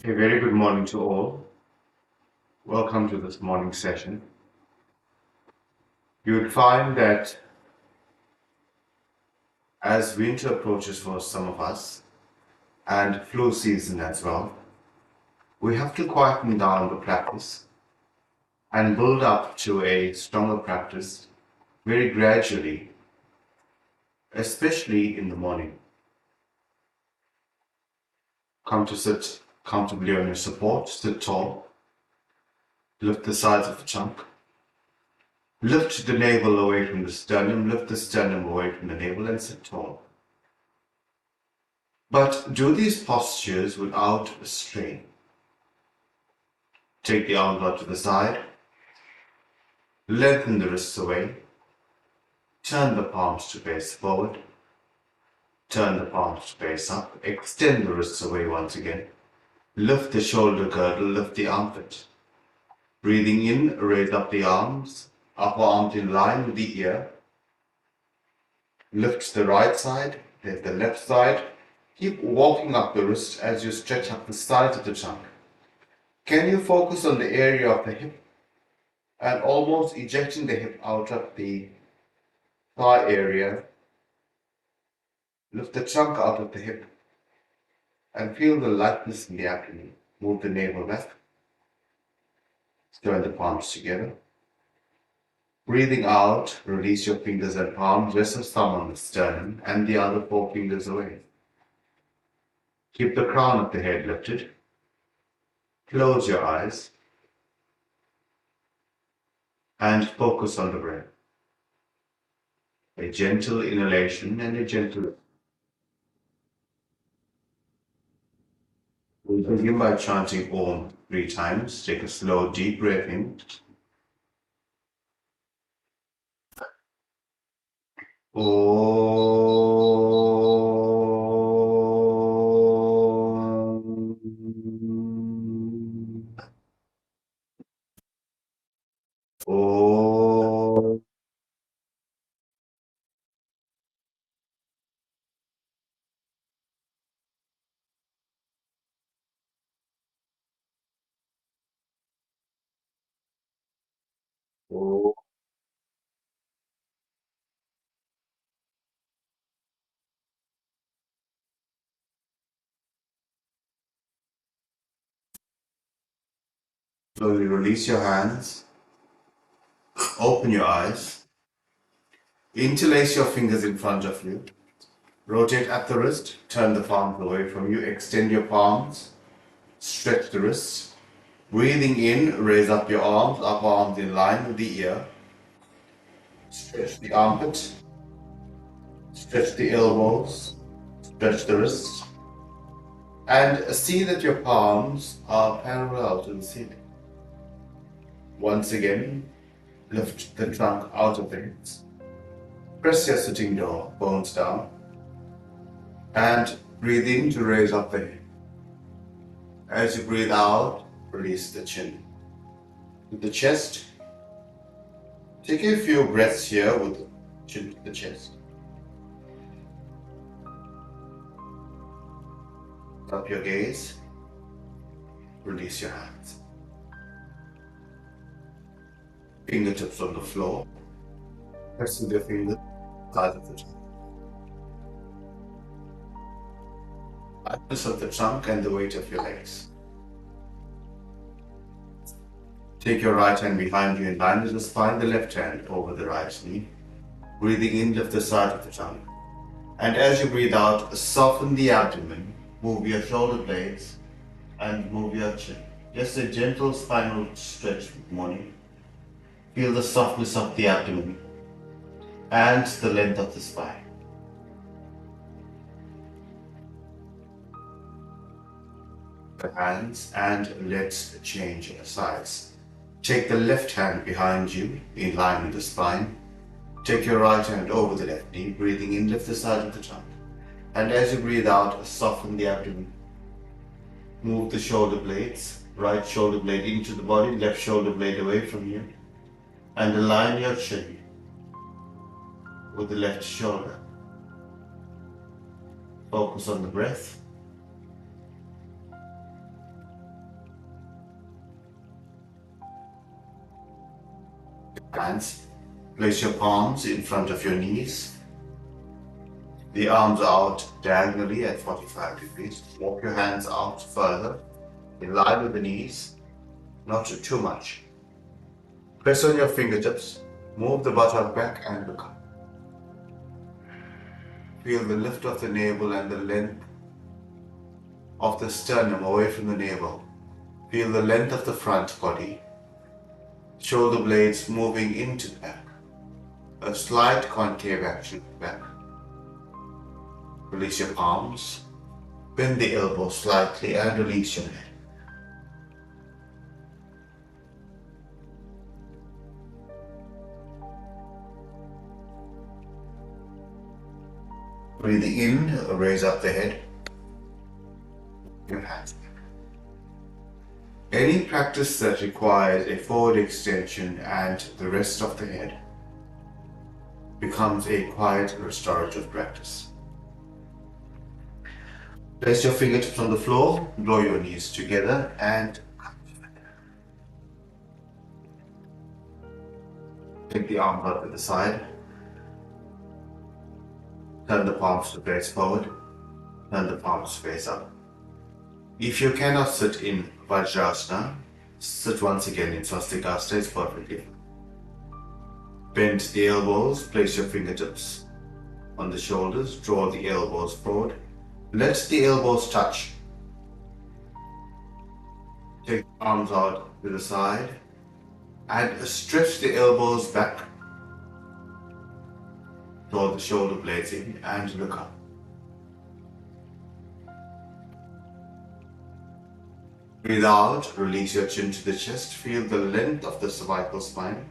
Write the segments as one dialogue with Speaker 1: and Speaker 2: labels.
Speaker 1: A very good morning to all. Welcome to this morning session. You would find that as winter approaches for some of us and flu season as well, we have to quieten down the practice and build up to a stronger practice very gradually, especially in the morning. Come to sit comfortably on your support, sit tall, lift the sides of the trunk, lift the navel away from the sternum, lift the sternum away from the navel and sit tall. But do these postures without strain. Take the arms out to the side, lengthen the wrists away, turn the palms to face forward, turn the palms to face up, extend the wrists away once again, lift the shoulder girdle, lift the armpit. Breathing in, raise up the arms, upper arms in line with the ear, lift the right side, lift the left side, keep walking up the wrist as you stretch up the sides of the trunk. Can you focus on the area of the hip and almost ejecting the hip out of the thigh area? Lift the trunk out of the hip and feel the lightness in the abdomen. Move the navel back. Join the palms together. Breathing out, release your fingers and palms, rest of thumb on the sternum and the other four fingers away. Keep the crown of the head lifted. Close your eyes and focus on the breath. A gentle inhalation and a gentle. We'll begin by chanting Om 3 times. Take a slow, deep breath in. Om. Om. Om. Slowly release your hands. Open your eyes. Interlace your fingers in front of you. Rotate at the wrist. Turn the palms away from you. Extend your palms. Stretch the wrists. Breathing in, raise up your arms, upper arms in line with the ear. Stretch the armpit. Stretch the elbows. Stretch the wrists. And see that your palms are parallel to the ceiling. Once again, lift the trunk out of the hips. Press your sitting bones down. And breathe in to raise up the head. As you breathe out, release the chin. With the chest, take a few breaths here with the chin to the chest. Up your gaze, release your hands. Fingertips on the floor, press with your fingers, sides of the trunk. Lightness of the trunk and the weight of your legs. Take your right hand behind you in line with the spine, the left hand over the right knee. Breathing in, lift the side of the trunk. And as you breathe out, soften the abdomen, move your shoulder blades, and move your chin. Just a gentle spinal stretch this morning. Feel the softness of the abdomen and the length of the spine. The hands and let's change sides. Take the left hand behind you in line with the spine. Take your right hand over the left knee, breathing in, lift the side of the trunk. And as you breathe out, soften the abdomen. Move the shoulder blades, right shoulder blade into the body, left shoulder blade away from you. And align your chin with the left shoulder. Focus on the breath. Hands. Place your palms in front of your knees. The arms out diagonally at 45 degrees. Walk your hands out further, in line with the knees, not too much. Press on your fingertips. Move the buttock back and look up. Feel the lift of the navel and the length of the sternum away from the navel. Feel the length of the front body. Shoulder blades moving into the back. A slight concave action back. Release your palms. Bend the elbows slightly and release your head. Breathing in, raise up the head. Your hands. Any practice that requires a forward extension and the rest of the head becomes a quiet restorative practice. Place your fingertips on the floor, draw your knees together and take the arms out to the side. Turn the palms to face forward, turn the palms face up. If you cannot sit in Vajrasana, sit once again in Swastikasana, it's perfectly fine. Bend the elbows, place your fingertips on the shoulders, draw the elbows forward. Let the elbows touch. Take the arms out to the side and stretch the elbows back. Draw the shoulder blades in and look up. Breathe out, release your chin to the chest, feel the length of the cervical spine.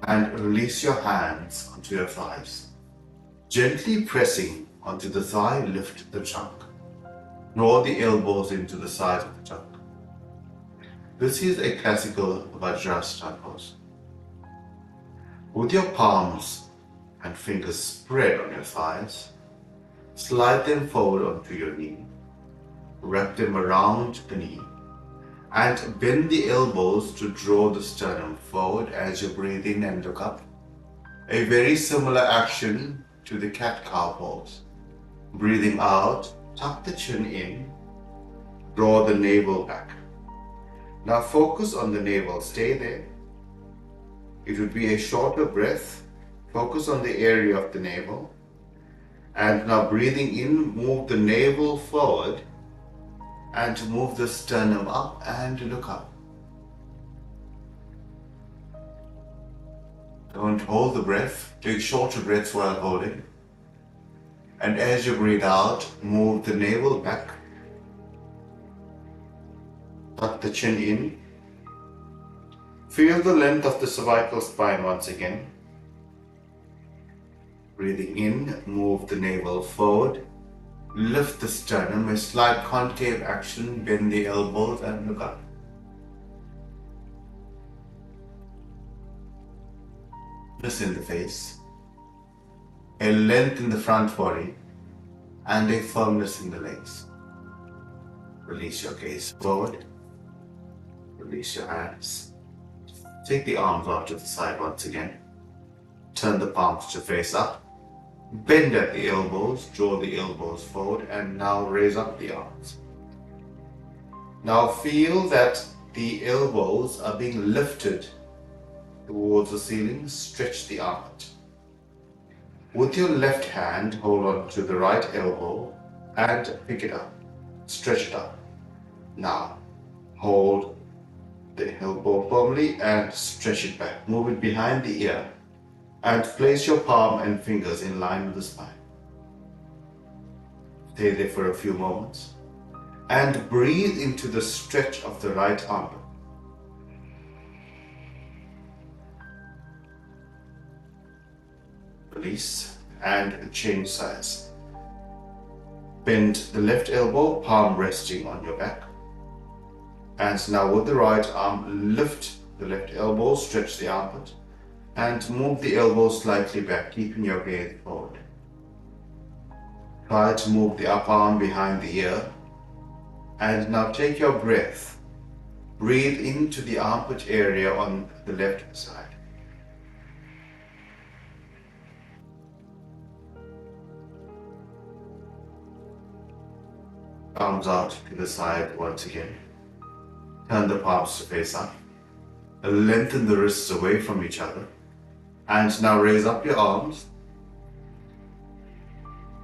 Speaker 1: And release your hands onto your thighs. Gently pressing onto the thigh, lift the trunk. Draw the elbows into the sides of the trunk. This is a classical Vajrasana pose. With your palms and fingers spread on your thighs, slide them forward onto your knee, wrap them around the knee, and bend the elbows to draw the sternum forward as you breathe in and look up. A very similar action to the cat-cow pose. Breathing out, tuck the chin in, draw the navel back. Now focus on the navel, stay there. It would be a shorter breath. Focus on the area of the navel. And now breathing in, move the navel forward and move the sternum up and look up. Don't hold the breath, take shorter breaths while holding. And as you breathe out, move the navel back. Tuck the chin in. Feel the length of the cervical spine once again. Breathing in, move the navel forward. Lift the sternum, a slight concave action, bend the elbows and look up. Twist in the face, a length in the front body, and a firmness in the legs. Release your gaze forward. Release your hands. Take the arms out to the side once again. Turn the palms to face up. Bend at the elbows, draw the elbows forward, and now raise up the arms. Now feel that the elbows are being lifted towards the ceiling. Stretch the armpit. With your left hand, hold on to the right elbow and pick it up. Stretch it up. Now, hold the elbow firmly and stretch it back. Move it behind the ear. And place your palm and fingers in line with the spine. Stay there for a few moments. And breathe into the stretch of the right armpit. Release and change sides. Bend the left elbow, palm resting on your back. And now with the right arm, lift the left elbow, stretch the armpit. And move the elbow slightly back, keeping your gaze forward. Try to move the upper arm behind the ear And now take your breath. Breathe into the armpit area on the left side. Arms out to the side once again. Turn the palms to face up. Lengthen the wrists away from each other. And now raise up your arms.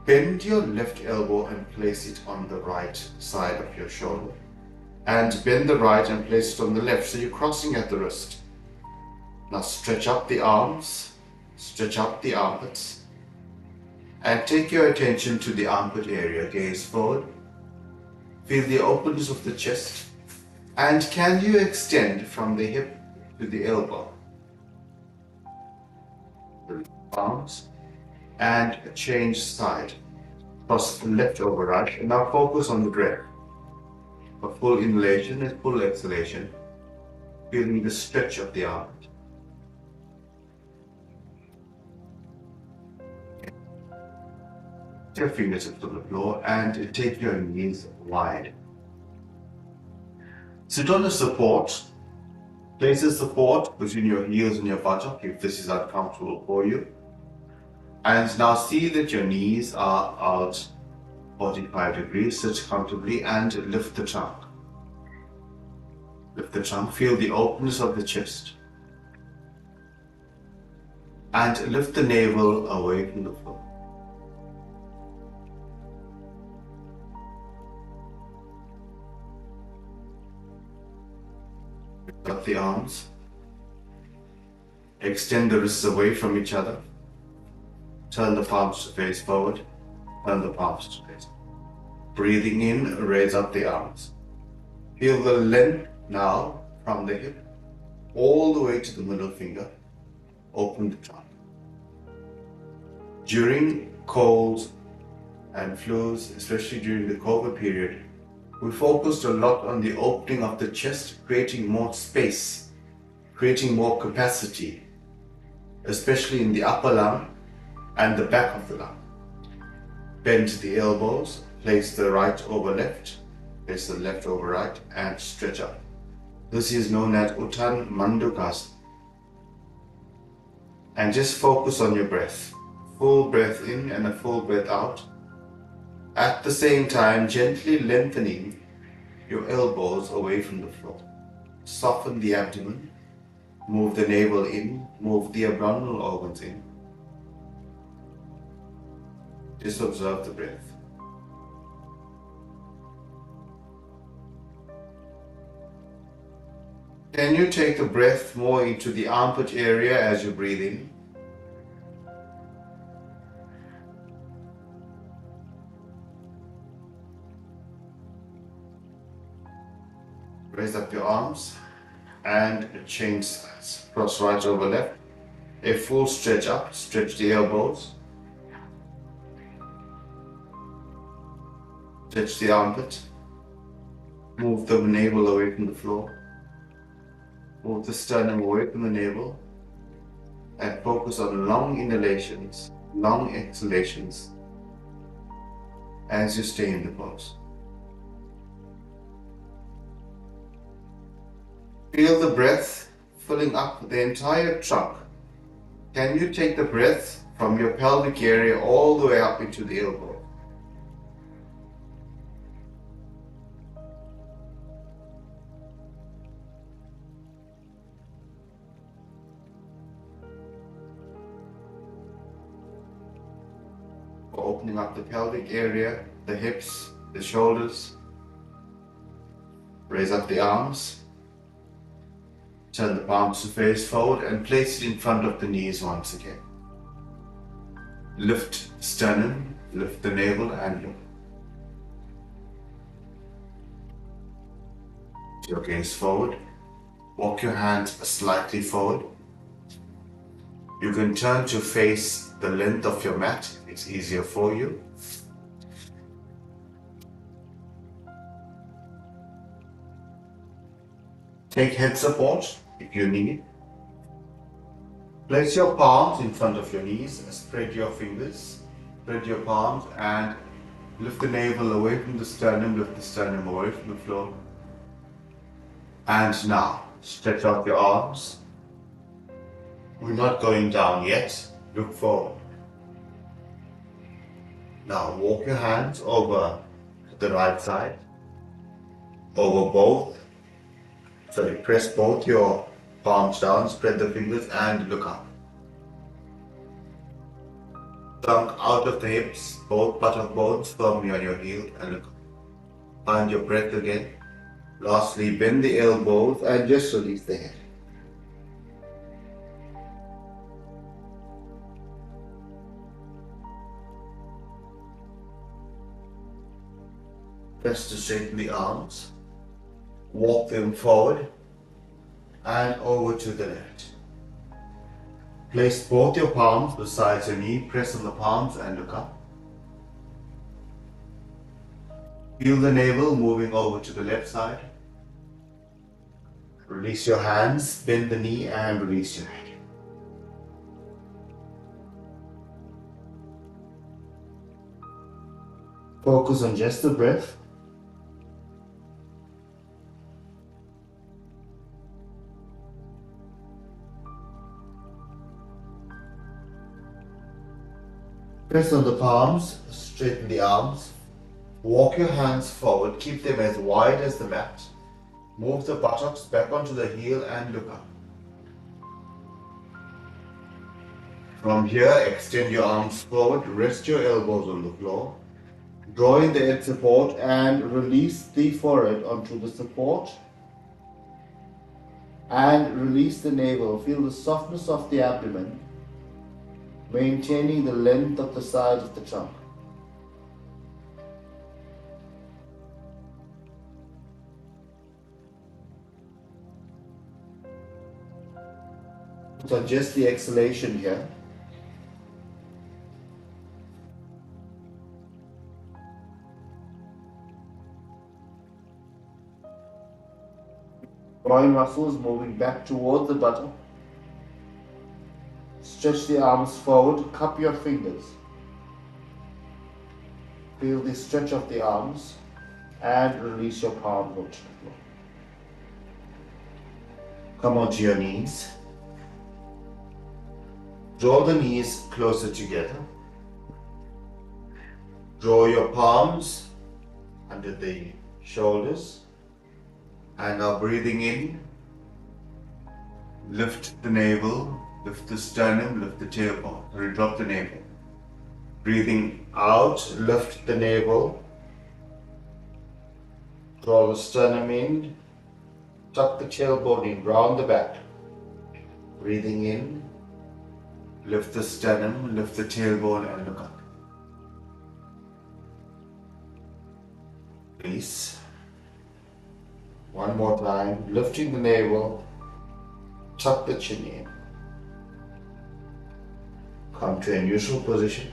Speaker 1: Bend your left elbow and place it on the right side of your shoulder. And bend the right and place it on the left, so you're crossing at the wrist. Now stretch up the arms, stretch up the armpits, and take your attention to the armpit area. Gaze forward. Feel the openness of the chest. And can you extend from the hip to the elbow? Arms. And change side. Cross left over right. And now focus on the breath. A full inhalation and full exhalation. Feeling the stretch of the arm. Your fingertips on the floor and take your knees wide. Sit on the support. Place the support between your heels and your buttock if this is uncomfortable for you. And now see that your knees are out 45 degrees. Sit comfortably and lift the trunk. Lift the trunk. Feel the openness of the chest. And lift the navel away from the floor. Up the arms. Extend the wrists away from each other. Turn the palms to face forward. Turn the palms to face. Breathing in, raise up the arms. Feel the length now from the hip all the way to the middle finger. Open the trunk. During colds and flus, especially during the COVID period, we focused a lot on the opening of the chest, creating more space, creating more capacity, especially in the upper lung and the back of the lung. Bend the elbows, place the right over left, place the left over right, and stretch up. This is known as Uttan Mandukasana. And just focus on your breath. Full breath in and a full breath out. At the same time, gently lengthening your elbows away from the floor. Soften the abdomen. Move the navel in. Move the abdominal organs in. Just observe the breath. Can you take the breath more into the armpit area as you breathe in? Raise up your arms and change sides. Cross right over left. A full stretch up, stretch the elbows. Stretch the armpit. Move the navel away from the floor. Move the sternum away from the navel. And focus on long inhalations, long exhalations as you stay in the pose. Feel the breath filling up the entire trunk. Can you take the breath from your pelvic area all the way up into the elbow? Opening up the pelvic area, the hips, the shoulders. Raise up the arms. Turn the palms to face forward and place it in front of the knees once again. Lift the sternum, lift the navel and look. Your gaze forward. Walk your hands slightly forward. You can turn to face the length of your mat. It's easier for you. Take head support if you need. Place your palms in front of your knees. Spread your fingers. Spread your palms and Lift the navel away from the sternum, lift the sternum away from the floor. And now, stretch out your arms. We're not going down yet. Look forward. Now, walk your hands over to the right side. Over both. Sorry, press both your palms down, spread the fingers and look up. Trunk out of the hips, both buttock bones firmly on your heel and look up. Find your breath again. Lastly, bend the elbows and just release the head. Press to straighten the arms. Walk them forward and over to the left. Place both your palms beside your knee, press on the palms and look up. Feel the navel moving over to the left side. Release your hands, bend the knee and release your head. Focus on just the breath. Press on the palms, straighten the arms. Walk your hands forward, keep them as wide as the mat. Move the buttocks back onto the heel and look up. From here, extend your arms forward, rest your elbows on the floor. Draw in the head support and release the forehead onto the support. And release the navel. Feel the softness of the abdomen, maintaining the length of the sides of the trunk. So just the exhalation here. Groin muscles moving back towards the buttock. Stretch the arms forward, cup your fingers. Feel the stretch of the arms and release your palms onto the floor. Come onto your knees. Draw the knees closer together. Draw your palms under the shoulders. And now breathing in, lift the navel, lift the sternum, lift the tailbone, drop the navel. Breathing out, lift the navel, draw the sternum in, tuck the tailbone in, round the back. Breathing in, lift the sternum, lift the tailbone and look up. Release. One more time, lifting the navel, tuck the chin in. Come to a neutral position.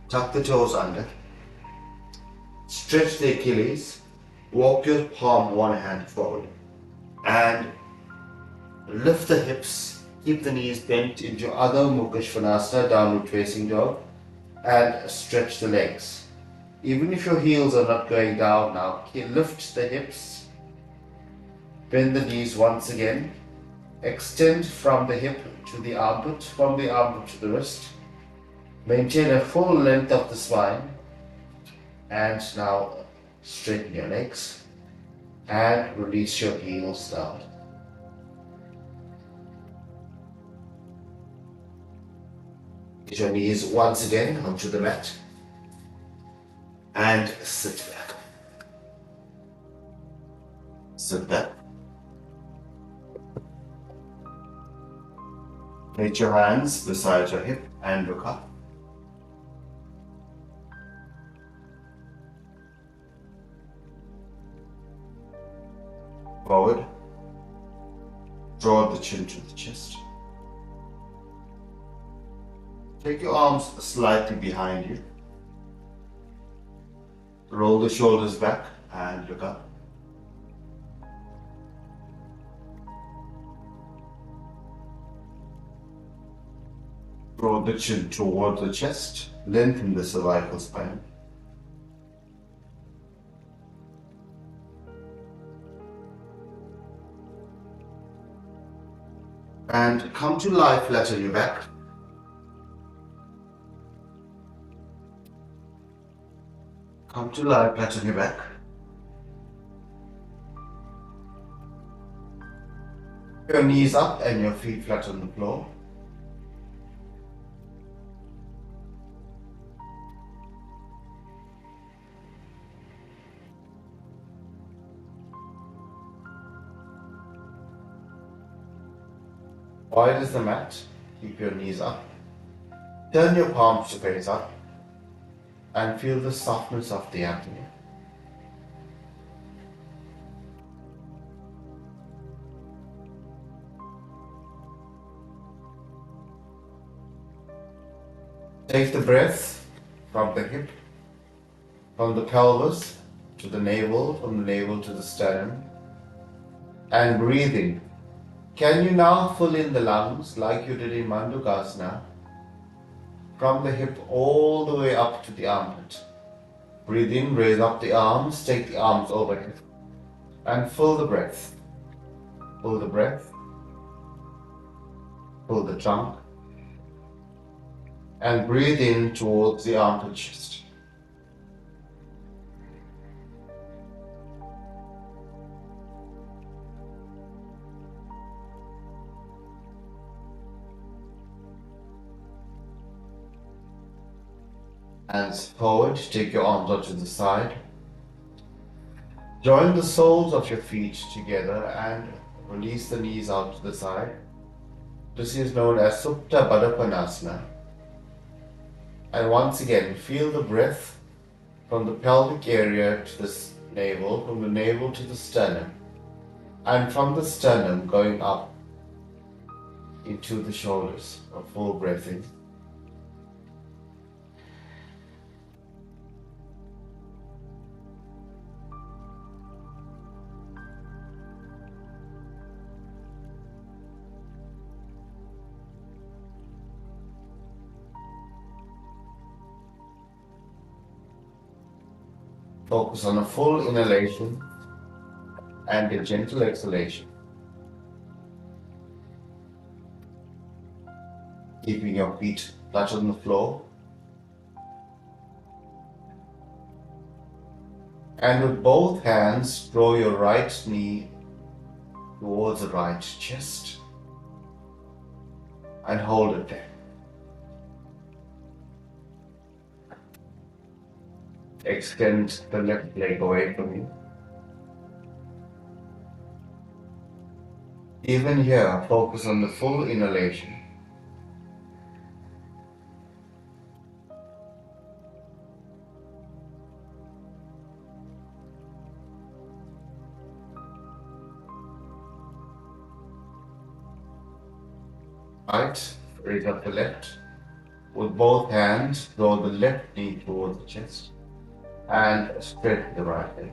Speaker 1: Tuck the toes under. Stretch the Achilles. Walk your palm one hand forward. And lift the hips. Keep the knees bent into Adho Mukha Svanasana, downward facing dog. And stretch the legs. Even if your heels are not going down now, lift the hips. Bend the knees once again. Extend from the hip to the armpit, from the armpit to the wrist. Maintain a full length of the spine. And now straighten your legs. And release your heels down. Get your knees once again onto the mat. And sit back. Sit back. Place your hands beside your hip and look up. Forward. Draw the chin to the chest. Take your arms slightly behind you. Roll the shoulders back and look up. Draw the chin towards the chest, lengthen the cervical spine. And come to lie flat on your back. Come to lie flat on your back. Your knees up and your feet flat on the floor. Wide as the mat, keep your knees up. Turn your palms to face up and feel the softness of the abdomen. Take the breath from the hip, from the pelvis to the navel, from the navel to the sternum, and breathe in. Can you now fill in the lungs like you did in Mandukasana, from the hip all the way up to the armpit? Breathe in, raise up the arms, take the arms overhead, and fill the breath. Fill the breath, fill the trunk, and breathe in towards the armpit chest. Hands forward, take your arms out to the side. Join the soles of your feet together and release the knees out to the side. This is known as Supta Baddha Konasana. And once again, feel the breath from the pelvic area to the navel, from the navel to the sternum, and from the sternum going up into the shoulders. A full breath in. Focus on a full inhalation and a gentle exhalation. Keeping your feet flat on the floor. And with both hands, draw your right knee towards the right chest and hold it there. Extend the left leg away from you. Even here, focus on the full inhalation. Right, raise up the left. With both hands, draw the left knee towards the chest and spread the right leg.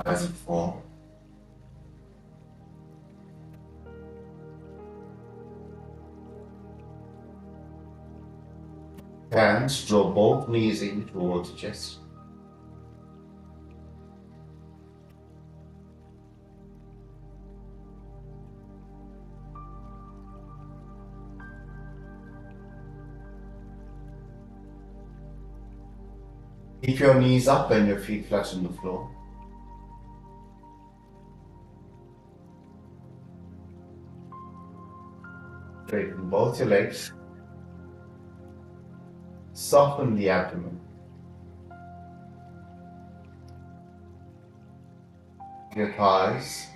Speaker 1: As before. Hands draw both knees in towards the chest. Keep your knees up and your feet flat on the floor. Straighten both your legs. Soften the abdomen. Your thighs.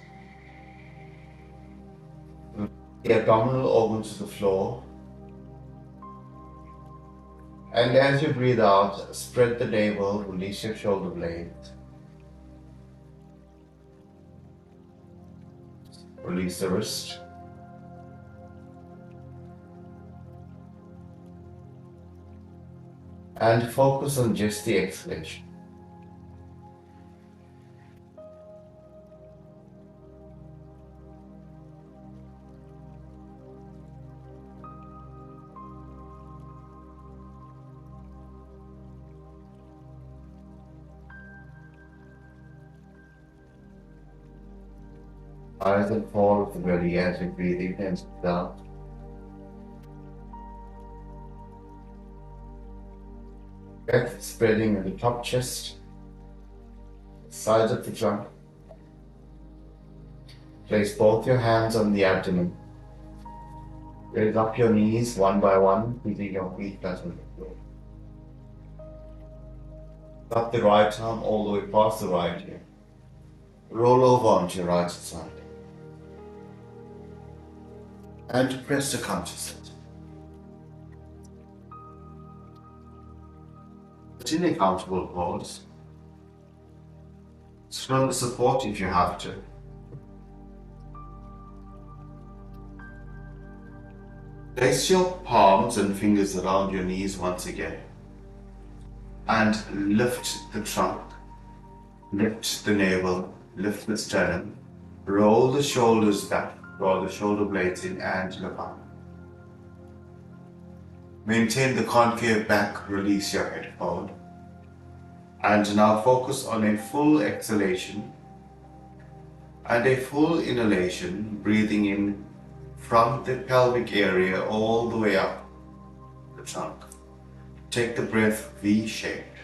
Speaker 1: The abdominal organs to the floor. And as you breathe out, spread the navel, release your shoulder blades. Release the wrist. And focus on just the exhalation. Rise and fall of the belly as you breathe in and down. Breath spreading in the top chest, sides of the trunk. Place both your hands on the abdomen. Raise up your knees one by one, feeling your feet flat on the floor. Up the right arm all the way past the right ear. Roll over onto your right side. And press to come to sit. Sit in a comfortable pose. Strong support if you have to. Place your palms and fingers around your knees once again. And lift the trunk, lift the navel, lift the sternum, roll the shoulders back, draw the shoulder blades in and look up. Maintain the concave back, release your head forward. And now focus on a full exhalation and a full inhalation, breathing in from the pelvic area all the way up the trunk. Take the breath V-shaped.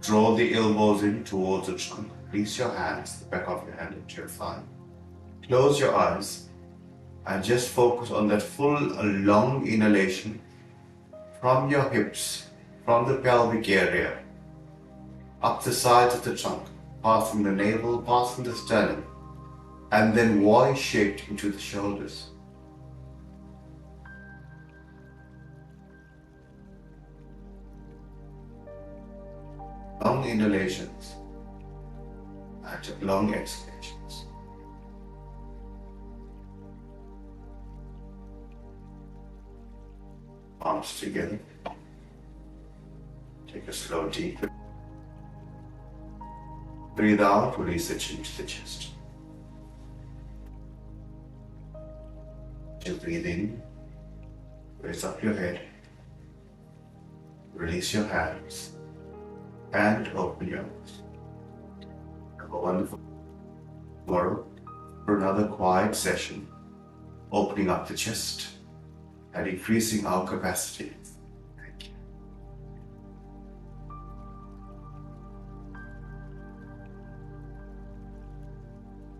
Speaker 1: Draw the elbows in towards the trunk. Release your hands, the back of your hand into your thigh. Close your eyes and just focus on that full long inhalation from your hips, from the pelvic area, up the sides of the trunk, passing the navel, passing the sternum, and then Y-shaped into the shoulders. Long inhalations and long exhalations. Arms together. Take a slow deep. Breathe out, release the chin to the chest. You breathe in, raise up your head, release your hands, and open your eyes. Have a wonderful tomorrow for another quiet session, opening up the chest and increasing our capacity